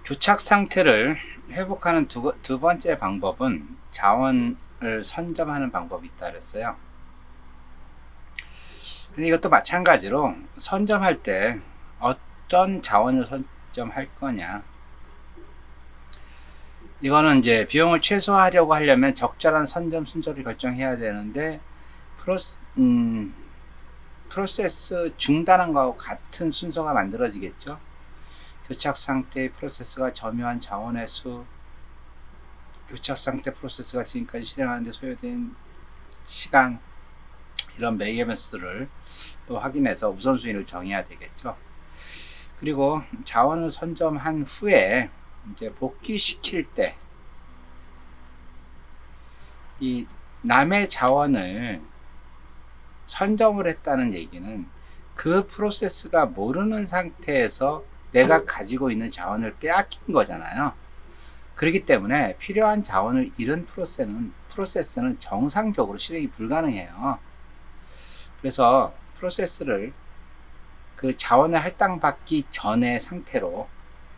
교착 상태를 회복하는 두 번째 방법은 자원을 선점하는 방법이 있다 그랬어요. 근데 이것도 마찬가지로 선점할 때 어떤 자원을 선점할 거냐, 이거는 이제 비용을 최소화하려고 하려면 적절한 선점 순서를 결정해야 되는데 프로세스 중단한 거하고 같은 순서가 만들어지겠죠. 교착 상태의 프로세스가 점유한 자원의 수, 교착 상태 프로세스가 지금까지 실행하는데 소요된 시간, 이런 매개변수를 또 확인해서 우선순위를 정해야 되겠죠. 그리고 자원을 선점한 후에 이제 복귀시킬 때 이 남의 자원을 선점을 했다는 얘기는 그 프로세스가 모르는 상태에서 내가 가지고 있는 자원을 빼앗긴 거잖아요. 그렇기 때문에 필요한 자원을 잃은 프로세스는 정상적으로 실행이 불가능해요. 그래서 프로세스를 그 자원을 할당받기 전의 상태로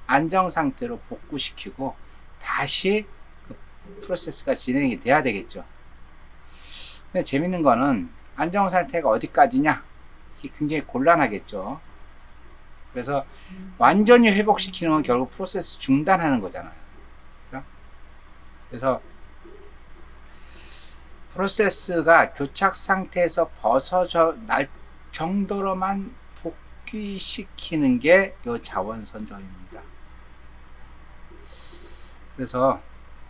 안정 상태로 복구시키고 다시 그 프로세스가 진행이 돼야 되겠죠. 근데 재밌는 거는 안정 상태가 어디까지냐, 이게 굉장히 곤란하겠죠. 그래서 완전히 회복시키는 건 결국 프로세스 중단하는 거잖아요. 그래서 프로세스가 교착 상태에서 벗어져 날 정도로만 복귀시키는 게 이 자원 선점입니다. 그래서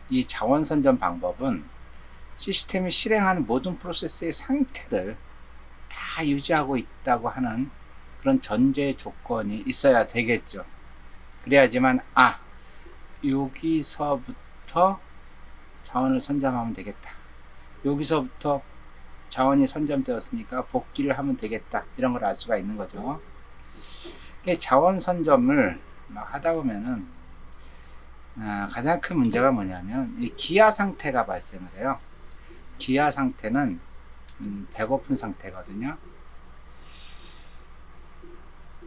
이 자원 선점 방법은 시스템이 실행하는 모든 프로세스의 상태를 다 유지하고 있다고 하는 그런 전제 조건이 있어야 되겠죠. 그래야지만 여기서부터 자원을 선점하면 되겠다, 여기서부터 자원이 선점되었으니까 복귀를 하면 되겠다, 이런 걸 알 수가 있는 거죠. 자원 선점을 막 하다 보면은 가장 큰 문제가 뭐냐면 이 기아 상태가 발생을 해요. 기아 상태는 배고픈 상태거든요.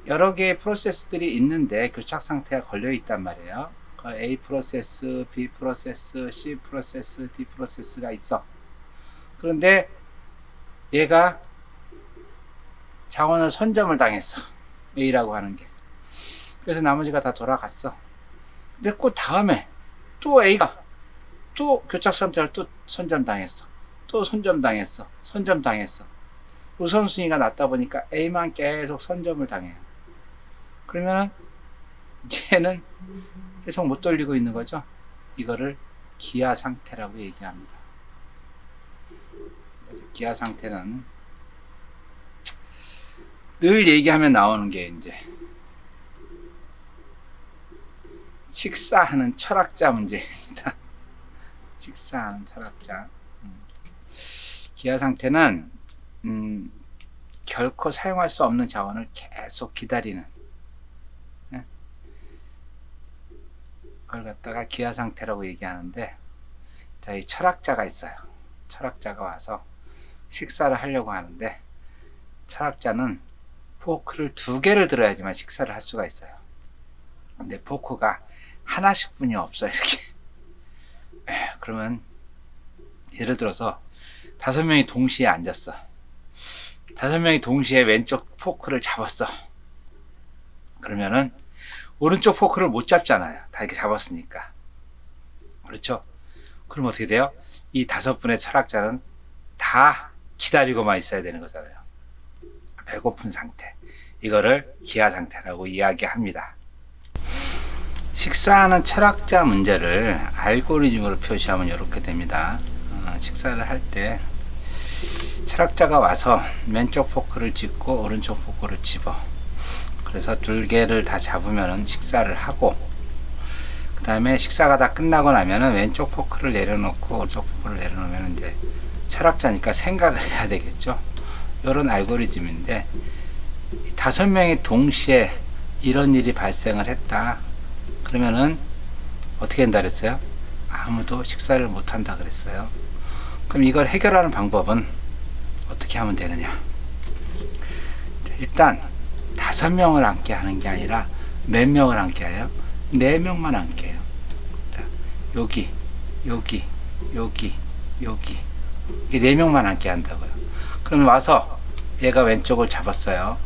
여러 개의 프로세스들이 있는데 교착 상태가 걸려 있단 말이에요. A 프로세스, B 프로세스, C 프로세스, D 프로세스가 있어. 그런데 얘가 자원을 선점을 당했어, A라고 하는 게. 그래서 나머지가 다 돌아갔어. 근데 그 다음에 또 A가 또 교착 상태를 또 선점당했어, 또 선점당했어, 선점당했어. 우선순위가 낮다 보니까 A만 계속 선점을 당해요. 그러면은 얘는 계속 못 돌리고 있는 거죠. 이거를 기아 상태라고 얘기합니다. 기아 상태는 늘 얘기하면 나오는 게 이제 식사하는 철학자 문제입니다. 식사하는 철학자. 기아 상태는 결코 사용할 수 없는 자원을 계속 기다리는, 그걸 갖다가 기아 상태라고 얘기하는데, 저희 철학자가 있어요. 철학자가 와서 식사를 하려고 하는데 철학자는 포크를 2개를 들어야지만 식사를 할 수가 있어요. 근데 포크가 하나씩 뿐이 없어, 이렇게. 그러면 예를 들어서 5명이 동시에 앉았어. 5명이 동시에 왼쪽 포크를 잡았어. 그러면은 오른쪽 포크를 못 잡잖아요, 다 이렇게 잡았으니까. 그렇죠? 그럼 어떻게 돼요? 이 5분의 철학자는 다 기다리고만 있어야 되는 거잖아요. 배고픈 상태, 이거를 기아 상태라고 이야기합니다. 식사하는 철학자 문제를 알고리즘으로 표시하면 이렇게 됩니다. 식사를 할 때 철학자가 와서 왼쪽 포크를 짚고 오른쪽 포크를 집어, 그래서 2개를 다 잡으면 식사를 하고, 그 다음에 식사가 다 끝나고 나면은 왼쪽 포크를 내려놓고 오른쪽 포크를 내려놓으면 이제 철학자니까 생각을 해야 되겠죠. 이런 알고리즘인데, 5명이 동시에 이런 일이 발생을 했다 그러면은 어떻게 한다 그랬어요? 아무도 식사를 못 한다 그랬어요. 그럼 이걸 해결하는 방법은 어떻게 하면 되느냐? 일단 5명을 앉게 하는 게 아니라 몇 명을 앉게 해요? 4명만 앉게요. 자, 여기, 여기, 여기, 여기. 이게 4명만 앉게 한다고요. 그럼 와서 얘가 왼쪽을 잡았어요.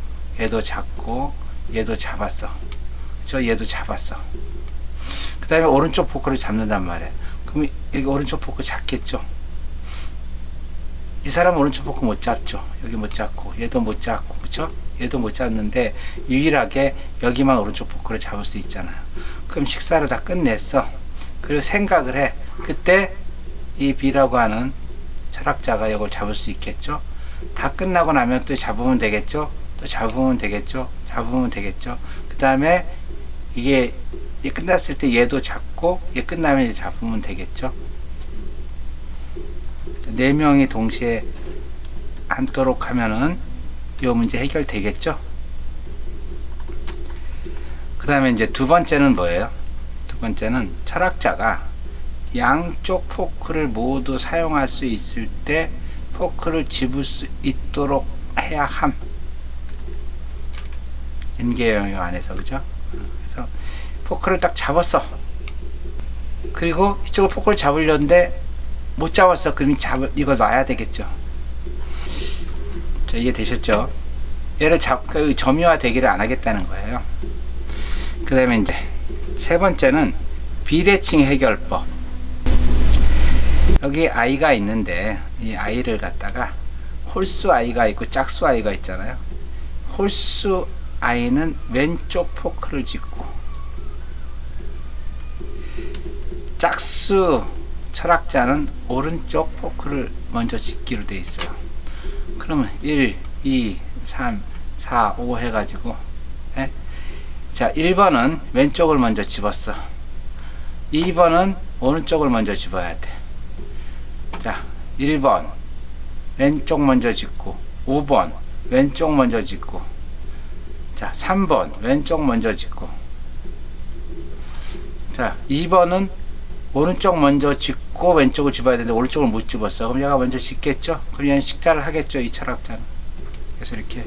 얘도 잡고, 얘도 잡았어. 얘도 잡았어. 그 다음에 오른쪽 포크를 잡는단 말이에요. 그럼 여기 오른쪽 포크 잡겠죠? 이 사람 오른쪽 포크 못 잡죠? 여기 못 잡고, 얘도 못 잡고, 그쵸? 얘도 못 잡는데, 유일하게 여기만 오른쪽 포크를 잡을 수 있잖아요. 그럼 식사를 다 끝냈어. 그리고 생각을 해. 그때 이 B라고 하는 철학자가 이걸 잡을 수 있겠죠? 다 끝나고 나면 또 잡으면 되겠죠? 또 잡으면 되겠죠? 잡으면 되겠죠? 그 다음에 이게 끝났을 때 얘도 잡고, 얘 끝나면 이제 잡으면 되겠죠? 4명이 동시에 앉도록 하면은 이 문제 해결되겠죠? 그 다음에 이제 두 번째는 뭐예요? 두 번째는 철학자가 양쪽 포크를 모두 사용할 수 있을 때 포크를 집을 수 있도록 해야 함. 인계 영역 안에서, 그죠? 그래서 포크를 딱 잡았어. 그리고 이쪽을 포크를 잡으려는데 못 잡았어. 그럼 이걸 놔야 되겠죠. 자, 이해되셨죠? 얘를 점유화 되기를 안 하겠다는 거예요. 그 다음에 이제 세 번째는 비대칭 해결법. 여기 아이가 있는데 이 아이를 갖다가 홀수 아이가 있고 짝수 아이가 있잖아요. 홀수 아이는 왼쪽 포크를 짚고, 짝수 철학자는 오른쪽 포크를 먼저 짚기로 되어 있어요. 그러면 1, 2, 3, 4, 5 해가지고, 예? 자, 1번은 왼쪽을 먼저 집었어. 2번은 오른쪽을 먼저 집어야 돼. 자, 1번 왼쪽 먼저 짚고, 5번 왼쪽 먼저 짚고, 자, 3번 왼쪽 먼저 짚고, 자, 2번은 오른쪽 먼저 짚고 왼쪽을 집어야 되는데 오른쪽을 못 집었어. 그럼 얘가 먼저 짚겠죠? 그럼 얘는 식사를 하겠죠, 이 철학자는. 그래서 이렇게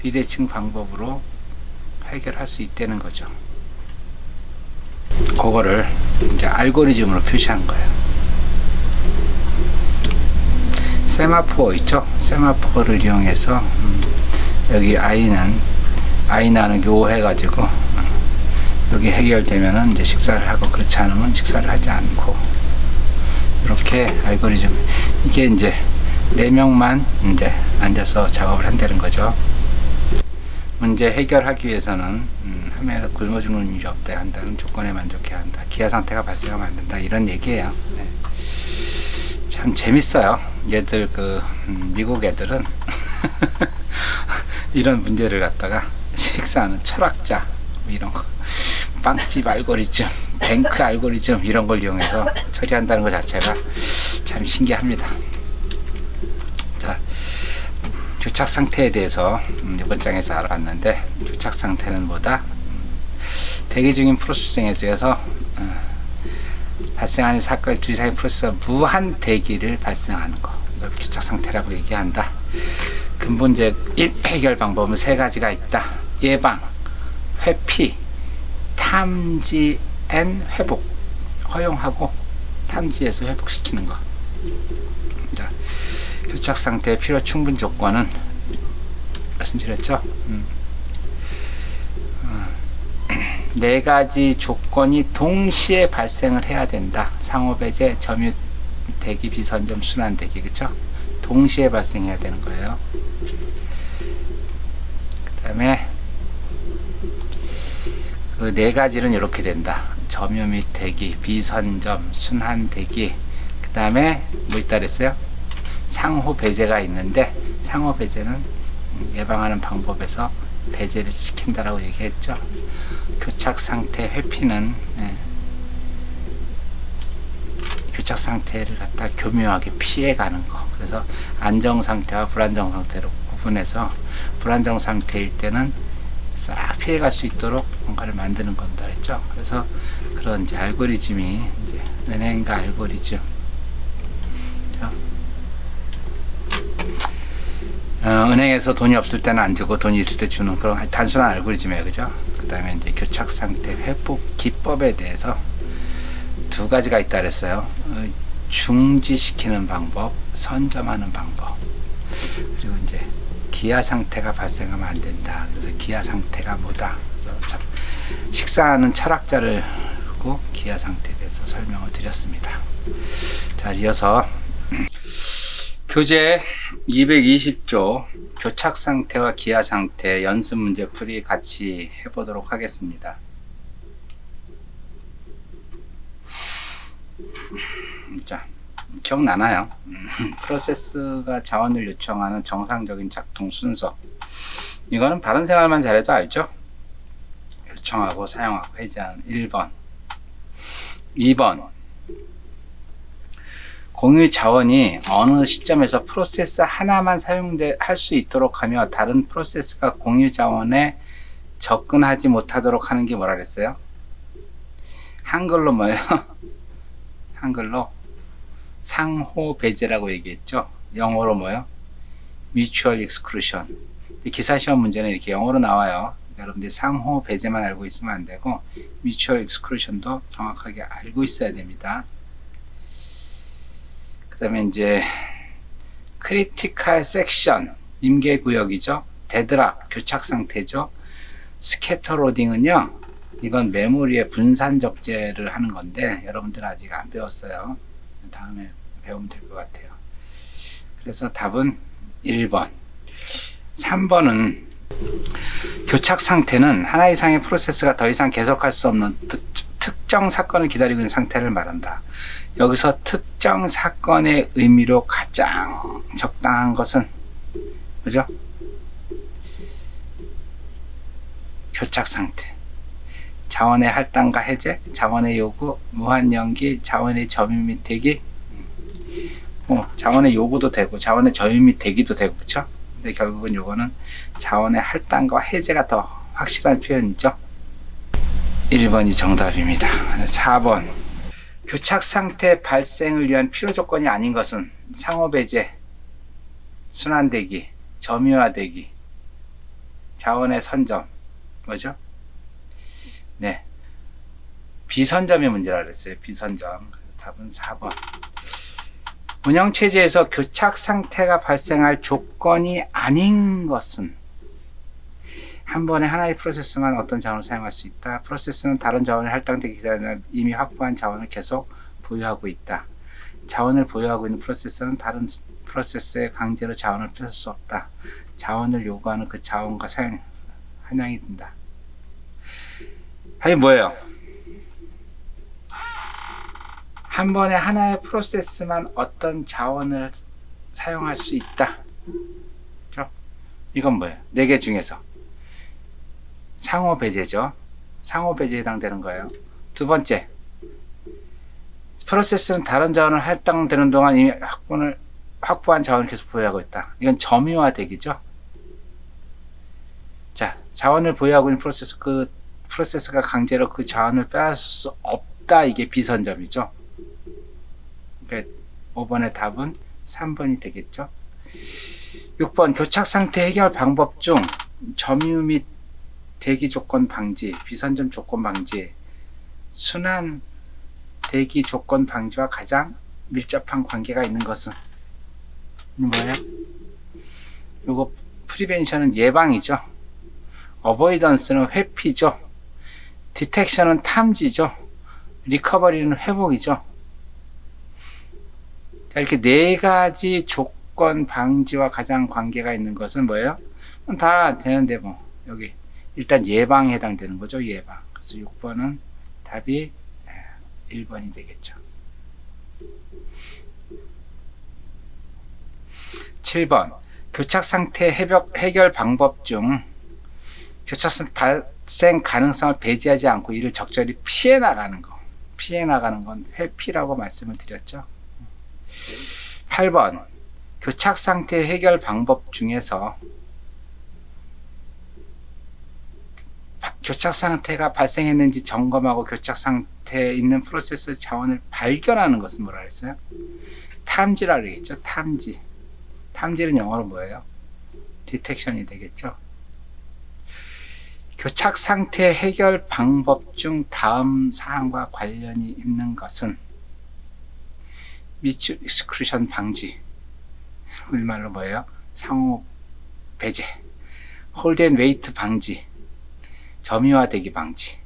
비대칭 방법으로 해결할 수 있다는 거죠. 그거를 이제 알고리즘으로 표시한 거예요. 세마포 있죠? 세마포를 이용해서 여기 I 나누기 5 해가지고 여기 해결되면은 이제 식사를 하고, 그렇지 않으면 식사를 하지 않고, 이렇게 알고리즘. 이게 이제 4명만 이제 앉아서 작업을 한다는 거죠. 문제 해결하기 위해서는 화면에서 굶어 죽는 일이 없다 한다는 조건에 만족해야 한다. 기아 상태가 발생하면 안 된다. 이런 얘기예요. 네. 참 재밌어요. 얘들 미국 애들은 이런 문제를 갖다가 식사하는 철학자 이런 거, 빵집 알고리즘, 뱅크 알고리즘 이런 걸 이용해서 처리한다는 것 자체가 참 신기합니다. 자, 교착 상태에 대해서 이번 장에서 알아봤는데, 교착 상태는 뭐다? 대기 중인 프로세스 중에서 발생하는 사건 주의사항의 프로세스가 무한 대기를 발생하는 거, 이걸 교착 상태라고 얘기한다. 근본적 해결 방법은 3가지가 있다. 예방, 회피, 탐지 앤 회복. 허용하고 탐지해서 회복시키는 거. 자, 교착 상태의 필요 충분 조건은 말씀드렸죠. 4가지 조건이 동시에 발생을 해야 된다. 상호배제, 점유 대기, 비선점, 순환 대기, 그쵸? 동시에 발생해야 되는 거예요. 그 다음에 그 4가지는 이렇게 된다. 점유 및 대기, 비선점, 순환 대기. 그 다음에 뭐 있다 그랬어요? 상호 배제가 있는데, 상호 배제는 예방하는 방법에서 배제를 시킨다라고 얘기했죠. 교착 상태 회피는 교착 상태를 갖다 교묘하게 피해가는 거. 그래서 안정 상태와 불안정 상태로 구분해서, 불안정 상태일 때는 싹 피해갈 수 있도록 뭔가를 만드는 건다 했죠. 그래서 그런 이제 알고리즘이 이제 은행가 알고리즘. 은행에서 돈이 없을 때는 안 주고 돈이 있을 때 주는 그런 단순한 알고리즘이에요, 그죠? 다음에 이제 교착 상태 회복 기법에 대해서 두 가지가 있다 그랬어요. 중지시키는 방법, 선점하는 방법. 그리고 이제 기아 상태가 발생하면 안 된다. 그래서 기아 상태가 뭐다. 그래서 식사하는 철학자를 두고 기아 상태에 대해서 설명을 드렸습니다. 자, 이어서 교재 220조 교착 상태와 기아 상태 연습 문제 풀이 같이 해보도록 하겠습니다. 자, 기억나나요? 프로세스가 자원을 요청하는 정상적인 작동 순서. 이거는 바른 생활만 잘해도 알죠? 요청하고 사용하고 해제하는 1번. 2번. 공유 자원이 어느 시점에서 프로세스 하나만 할 수 있도록 하며 다른 프로세스가 공유 자원에 접근하지 못하도록 하는 게 뭐라 그랬어요? 한글로 뭐예요? 한글로 상호 배제라고 얘기했죠. 영어로 뭐요? mutual exclusion. 기사 시험 문제는 이렇게 영어로 나와요. 여러분들 상호 배제만 알고 있으면 안 되고 mutual exclusion도 정확하게 알고 있어야 됩니다. 그 다음에 이제 critical section 임계 구역이죠. 데드락 교착 상태죠. 스캐터로딩은요, 이건 메모리의 분산 적재를 하는 건데 여러분들 아직 안 배웠어요. 다음에 배우면 될 것 같아요. 그래서 답은 1번. 3번은 교착 상태는 하나 이상의 프로세스가 더 이상 계속할 수 없는 특정 사건을 기다리고 있는 상태를 말한다. 여기서 특정 사건의 의미로 가장 적당한 것은 뭐죠? 교착 상태. 자원의 할당과 해제, 자원의 요구, 무한 연기, 자원의 점유 및 대기. 자원의 요구도 되고 자원의 점유 및 대기도 되고, 그렇죠? 근데 결국은 요거는 자원의 할당과 해제가 더 확실한 표현이죠. 1번이 정답입니다. 4번. 교착 상태 발생을 위한 필요 조건이 아닌 것은 상호 배제, 순환 대기, 점유화 대기, 자원의 선점. 뭐죠? 네, 비선점의 문제라 그랬어요. 비선점. 그래서 답은 4번. 운영체제에서 교착 상태가 발생할 조건이 아닌 것은 한 번에 하나의 프로세스만 어떤 자원을 사용할 수 있다. 프로세스는 다른 자원이 할당되기 기다리며 이미 확보한 자원을 계속 보유하고 있다. 자원을 보유하고 있는 프로세스는 다른 프로세스에 강제로 자원을 뺏을 수 없다. 자원을 요구하는 그 자원과 사용 한양이 든다. 아니 뭐예요? 한 번에 하나의 프로세스만 어떤 자원을 사용할 수 있다. 그렇죠? 이건 뭐예요? 4개 중에서 상호 배제죠. 상호 배제에 해당되는 거예요. 두 번째, 프로세스는 다른 자원을 할당되는 동안 이미 확보한 자원을 계속 보유하고 있다. 이건 점유화 대기죠. 자, 자원을 보유하고 있는 프로세스, 그 프로세스가 강제로 그 자원을 빼앗을 수 없다. 이게 비선점이죠. 그러니까 5번의 답은 3번이 되겠죠. 6번 교착 상태 해결 방법 중 점유 및 대기 조건 방지, 비선점 조건 방지, 순환 대기 조건 방지와 가장 밀접한 관계가 있는 것은 뭐예요? 이거 프리벤션은 예방이죠. 어보이던스는 회피죠. 디텍션은 탐지죠. 리커버리는 회복이죠. 이렇게 4가지 조건 방지와 가장 관계가 있는 것은 뭐예요? 다 되는데 뭐 여기 일단 예방에 해당되는 거죠. 예방. 그래서 6번은 답이 1번이 되겠죠. 7번 교착 상태 해결 방법 중 교착 발생 가능성을 배제하지 않고 이를 적절히 피해 나가는 거. 피해 나가는 건 회피라고 말씀을 드렸죠. 8번 교착 상태 해결 방법 중에서 교착 상태가 발생했는지 점검하고 교착 상태에 있는 프로세스 자원을 발견하는 것은 뭐라 그랬어요? 탐지라 그러겠죠. 탐지. 탐지는 영어로 뭐예요? 디텍션이 되겠죠. 교착 상태 해결 방법 중 다음 사항과 관련이 있는 것은 미추 익스크루션 방지, 우리말로 뭐예요? 상호 배제, 홀드 앤 웨이트 방지, 점유화되기 방지,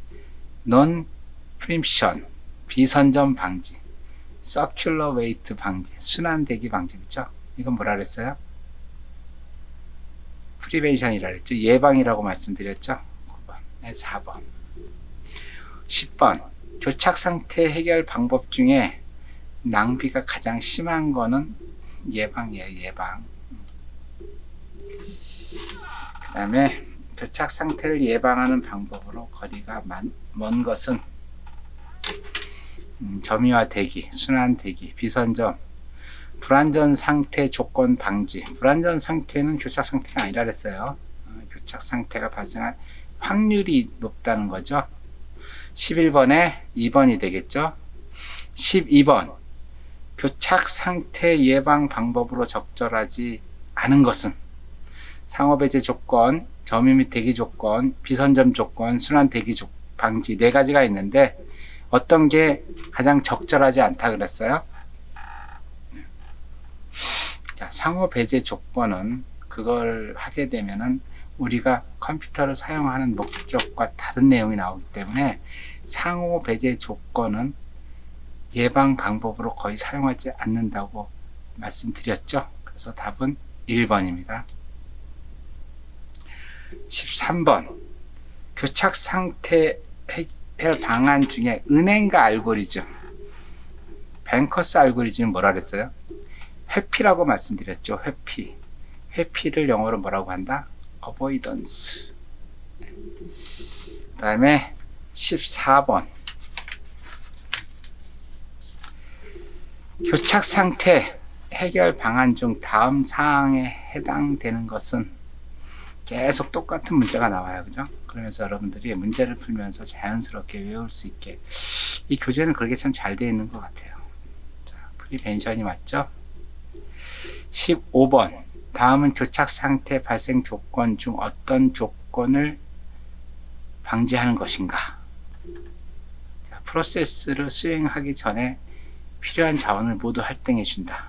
논 프림션, 비선점 방지, 서큘러 웨이트 방지, 순환되기 방지. 그죠? 이건 뭐라 그랬어요? 프리벤션이라 그랬죠. 예방이라고 말씀드렸죠. 9번, 4번. 10번. 교착 상태 해결 방법 중에 낭비가 가장 심한 거는 예방이에요. 예방. 그 다음에 교착 상태를 예방하는 방법으로 거리가 먼 것은 점유화 대기, 순환 대기, 비선점, 불안전 상태 조건 방지. 불안전 상태는 교착 상태가 아니라 그랬어요. 교착 상태가 발생할 확률이 높다는 거죠. 11번에 2번이 되겠죠. 12번. 교착 상태 예방 방법으로 적절하지 않은 것은 상호배제 조건, 점유 및 대기 조건, 비선점 조건, 순환 대기 방지 4가지가 있는데 어떤 게 가장 적절하지 않다 그랬어요? 자, 상호 배제 조건은 그걸 하게 되면은 우리가 컴퓨터를 사용하는 목적과 다른 내용이 나오기 때문에 상호 배제 조건은 예방 방법으로 거의 사용하지 않는다고 말씀드렸죠. 그래서 답은 1번입니다. 13번. 교착 상태 해결 방안 중에 은행가 알고리즘, 뱅커스 알고리즘은 뭐라 그랬어요? 회피라고 말씀드렸죠. 회피. 회피를 영어로 뭐라고 한다? avoidance. 그 다음에 14번. 교착 상태 해결 방안 중 다음 사항에 해당되는 것은 계속 똑같은 문제가 나와요. 그죠? 그러면서 여러분들이 문제를 풀면서 자연스럽게 외울 수 있게 이 교재는 그렇게 참 잘 되어 있는 것 같아요. 자, 프리벤션이 맞죠? 15번. 다음은 교착 상태 발생 조건 중 어떤 조건을 방지하는 것인가? 자, 프로세스를 수행하기 전에 필요한 자원을 모두 할당해 준다.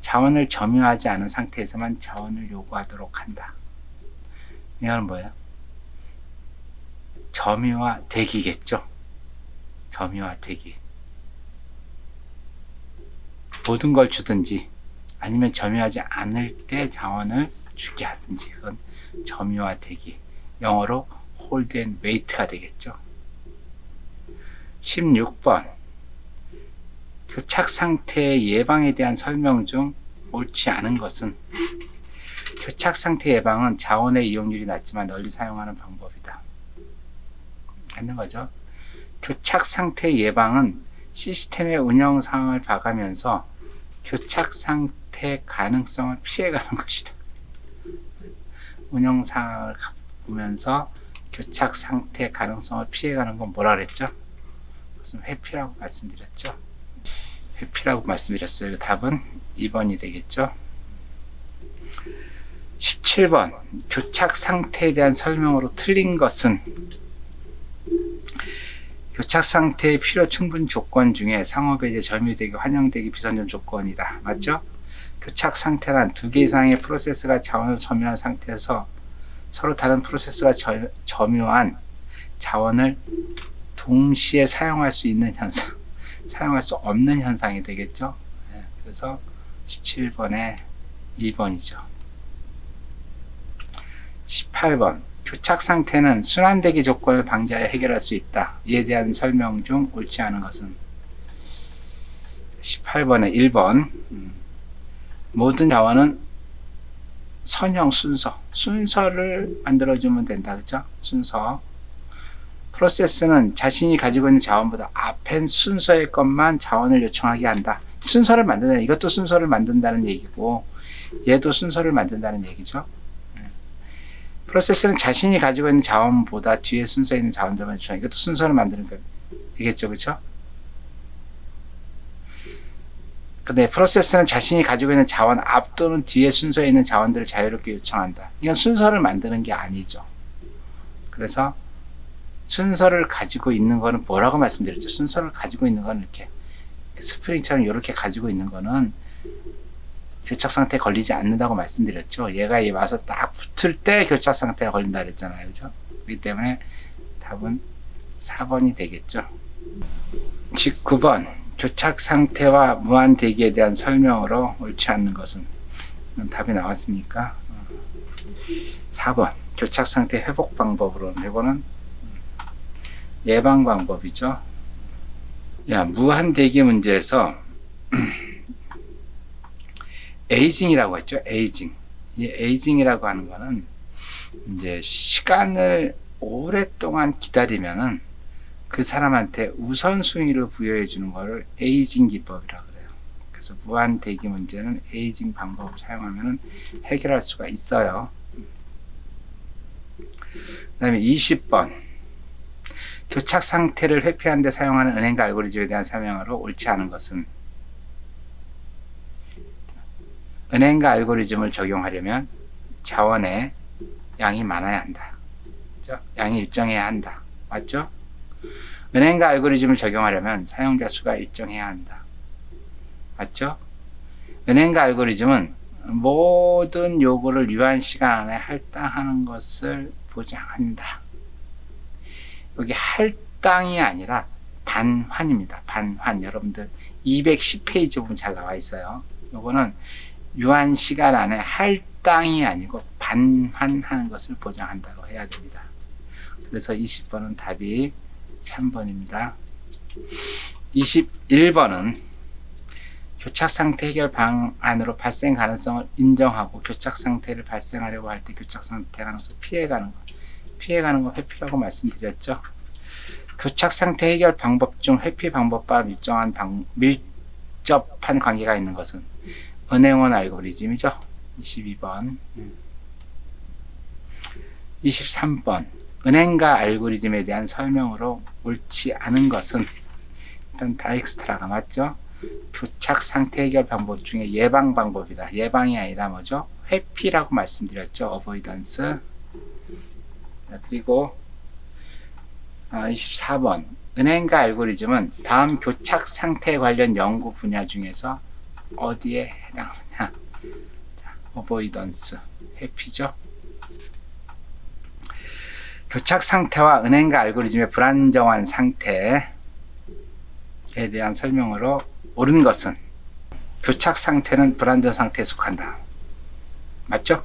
자원을 점유하지 않은 상태에서만 자원을 요구하도록 한다. 이건 뭐예요? 점유화 대기겠죠. 점유화 대기. 모든 걸 주든지 아니면 점유하지 않을 때 자원을 주게 하든지, 그건 점유화 대기. 영어로 hold and wait가 되겠죠. 16번. 교착 상태의 예방에 대한 설명 중 옳지 않은 것은 교착 상태 예방은 자원의 이용률이 낮지만 널리 사용하는 방법이다. 맞는 거죠. 교착 상태 예방은 시스템의 운영 상황을 봐가면서 교착 상태 가능성을 피해가는 것이다. 운영 상황을 보면서 교착 상태 가능성을 피해가는 건 뭐라 그랬죠? 그것은 회피라고 말씀드렸죠. 회피라고 말씀드렸어요. 답은 2번이 되겠죠. 17번. 교착 상태에 대한 설명으로 틀린 것은 교착 상태의 필요 충분 조건 중에 상호배제, 점유되기, 환영되기, 비선점 조건이다. 맞죠? 교착 상태란 2개 이상의 프로세스가 자원을 점유한 상태에서 서로 다른 프로세스가 점유한 자원을 동시에 사용할 수 있는 현상, 사용할 수 없는 현상이 되겠죠. 그래서 17번에 2번이죠. 18번. 교착 상태는 순환되기 조건을 방지하여 해결할 수 있다. 이에 대한 설명 중 옳지 않은 것은 18번에 1번. 모든 자원은 선형 순서를 만들어주면 된다. 그죠? 순서. 프로세스는 자신이 가지고 있는 자원보다 앞엔 순서의 것만 자원을 요청하게 한다. 순서를 만든다. 이것도 순서를 만든다는 얘기고 얘도 순서를 만든다는 얘기죠. 프로세스는 자신이 가지고 있는 자원보다 뒤에 순서에 있는 자원들만 요청한다. 이것도 순서를 만드는 거 되겠죠. 그렇죠? 근데 프로세스는 자신이 가지고 있는 자원 앞 또는 뒤에 순서에 있는 자원들을 자유롭게 요청한다. 이건 순서를 만드는 게 아니죠. 그래서 순서를 가지고 있는 거는 뭐라고 말씀드렸죠? 순서를 가지고 있는 거는 이렇게 스프링처럼 이렇게 가지고 있는 거는 교착 상태에 걸리지 않는다고 말씀드렸죠. 얘가 와서 딱 붙을 때 교착 상태가 걸린다 그랬잖아요. 그죠? 그렇기 때문에 답은 4번이 되겠죠. 19번 교착 상태와 무한 대기에 대한 설명으로 옳지 않는 것은, 답이 나왔으니까 4번 교착 상태 회복 방법으로는, 이거는 예방 방법이죠. 야, 무한 대기 문제에서 에이징이라고 했죠. 에이징. 이 에이징이라고 하는 거는 이제 시간을 오랫동안 기다리면은 그 사람한테 우선순위를 부여해 주는 거를 에이징 기법이라고 그래요. 그래서 무한 대기 문제는 에이징 방법을 사용하면 해결할 수가 있어요. 그 다음에 20번 교착 상태를 회피하는 데 사용하는 은행가 알고리즘에 대한 설명으로 옳지 않은 것은, 은행가 알고리즘을 적용하려면 자원의 양이 많아야 한다. 그렇죠? 양이 일정해야 한다. 맞죠? 은행가 알고리즘을 적용하려면 사용자 수가 일정해야 한다. 맞죠? 은행가 알고리즘은 모든 요구를 유한 시간 안에 할당하는 것을 보장한다. 여기 할당이 아니라 반환입니다. 반환. 여러분들 210페이지 보면 잘 나와 있어요. 요거는 유한 시간 안에 할당이 아니고 반환하는 것을 보장한다고 해야 됩니다. 그래서 20번은 답이 3번입니다. 21번은 교착 상태 해결 방안으로 발생 가능성을 인정하고 교착 상태를 발생하려고 할 때 교착 상태 가능성 피해가는 거 회피라고 말씀드렸죠. 교착 상태 해결 방법 중 회피 방법과 밀접한 관계가 있는 것은 은행원 알고리즘이죠. 22번. 23번 은행가 알고리즘에 대한 설명으로 옳지 않은 것은, 일단 다익스트라가 맞죠. 교착 상태 해결 방법 중에 예방 방법이다. 예방이 아니라 뭐죠? 회피라고 말씀드렸죠. 어보이던스. 그리고 24번 은행가 알고리즘은 다음 교착 상태 관련 연구 분야 중에서 어디에 해당하느냐? 어보이던스, 회피죠. 교착 상태와 은행가 알고리즘의 불안정한 상태에 대한 설명으로 옳은 것은, 교착 상태는 불안정 상태에 속한다. 맞죠?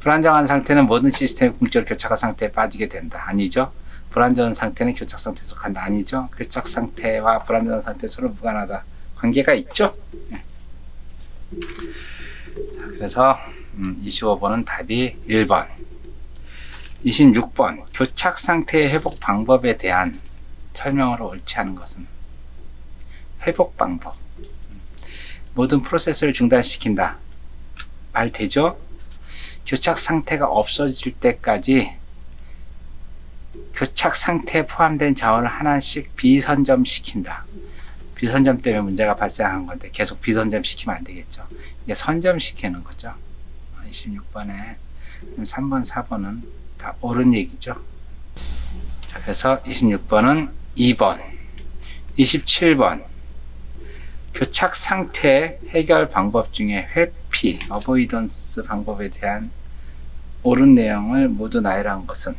불안정한 상태는 모든 시스템이 궁극적으로 교착한 상태에 빠지게 된다. 아니죠? 불안정한 상태는 교착 상태에 속한다. 아니죠? 교착 상태와 불안정한 상태 서로 무관하다. 관계가 있죠? 자, 그래서 25번은 답이 1번. 26번 교착 상태의 회복 방법에 대한 설명으로 옳지 않은 것은, 회복 방법. 모든 프로세스를 중단시킨다. 말 되죠? 교착 상태가 없어질 때까지 교착 상태에 포함된 자원을 하나씩 비선점시킨다. 비선점 때문에 문제가 발생한 건데 계속 비선점시키면 안 되겠죠. 이게 선점시키는 거죠. 26번에 3번, 4번은 다 옳은 얘기죠. 자, 그래서 26번은 2번. 27번 교착 상태 해결 방법 중에 회피, 어보이던스 방법에 대한 옳은 내용을 모두 나열한 것은,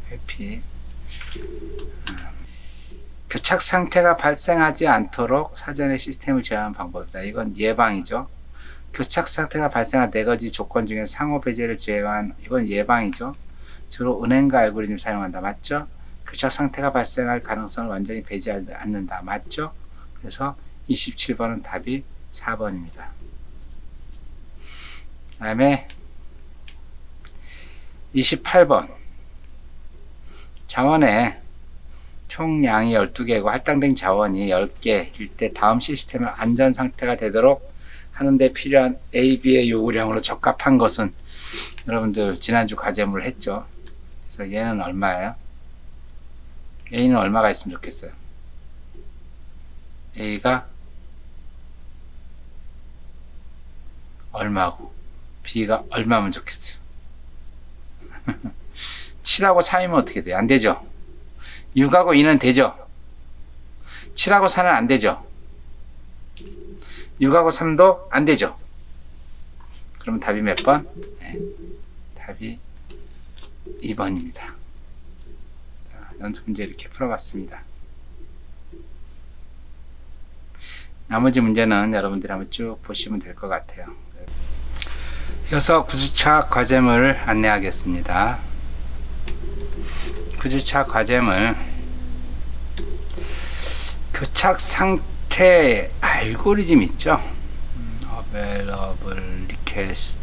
회피. 교착 상태가 발생하지 않도록 사전에 시스템을 제어하는 방법이다. 이건 예방이죠. 교착 상태가 발생한 4가지 조건 중에 상호 배제를 제외한, 이건 예방이죠. 주로 은행가 알고리즘을 사용한다. 맞죠? 교착 상태가 발생할 가능성을 완전히 배제하지 않는다. 맞죠? 그래서 27번은 답이 4번입니다. 그 다음에 28번 자원의 총량이 12개고 할당된 자원이 10개일 때 다음 시스템의 안전 상태가 되도록 하는데 필요한 AB의 요구량으로 적합한 것은, 여러분들 지난주 과제물 했죠. 그래서 얘는 얼마예요? A는 얼마가 있으면 좋겠어요? A가 얼마고 B가 얼마면 좋겠어요? 7하고 4이면 어떻게 돼요? 안 되죠. 6하고 2는 되죠. 7하고 4는 안 되죠. 6하고 3도 안 되죠. 그럼 답이 몇 번? 네, 답이 2번입니다. 연습 문제 이렇게 풀어봤습니다. 나머지 문제는 여러분들이 한번 쭉 보시면 될 것 같아요. 이어서 구주차 과제물 안내하겠습니다. 구주차 과제물, 교착 상태 알고리즘 있죠? available request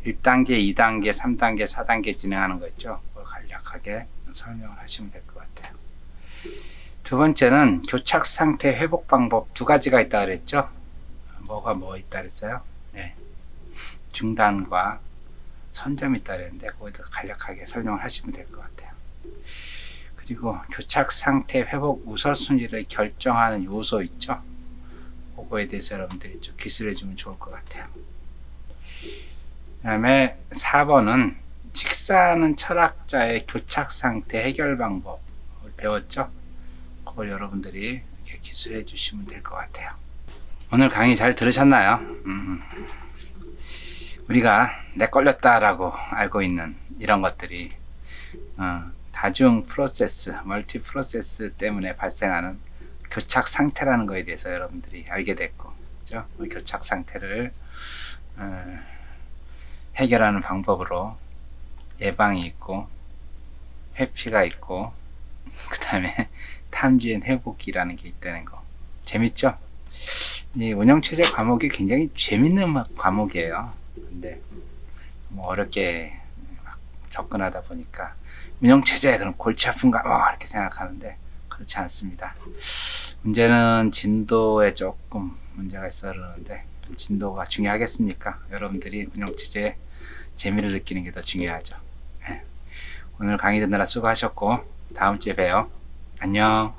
1단계, 2단계, 3단계, 4단계 진행하는 거 있죠? 그걸 간략하게 설명을 하시면 될 것 같아요. 두 번째는 교착 상태 회복 방법 두 가지가 있다 그랬죠? 뭐가 뭐 있다 그랬어요? 네. 중단과 선점이 있다 그랬는데 거기다 간략하게 설명을 하시면 될 것 같아요. 그리고 교착 상태 회복 우선순위를 결정하는 요소 있죠? 그거에 대해서 여러분들이 좀 기술해 주면 좋을 것 같아요. 그 다음에 4번은 식사하는 철학자의 교착 상태 해결 방법을 배웠죠? 그걸 여러분들이 이렇게 기술해 주시면 될 것 같아요. 오늘 강의 잘 들으셨나요? 우리가 내 걸렸다라고 알고 있는 이런 것들이 다중 프로세스, 멀티 프로세스 때문에 발생하는 교착 상태라는 거에 대해서 여러분들이 알게 됐고, 그죠? 교착 상태를 해결하는 방법으로 예방이 있고, 회피가 있고, 그 다음에 탐지앤 회복이라는 게 있다는 거. 재밌죠? 이 운영체제 과목이 굉장히 재밌는 과목이에요. 근데 뭐 어렵게 막 접근하다 보니까 운영체제 그럼 골치 아픈가 이렇게 생각하는데 그렇지 않습니다. 문제는 진도에 조금 문제가 있어 그러는데 진도가 중요하겠습니까? 여러분들이 운영체제에 재미를 느끼는 게 더 중요하죠. 네. 오늘 강의 듣느라 수고하셨고 다음 주에 봬요. 안녕.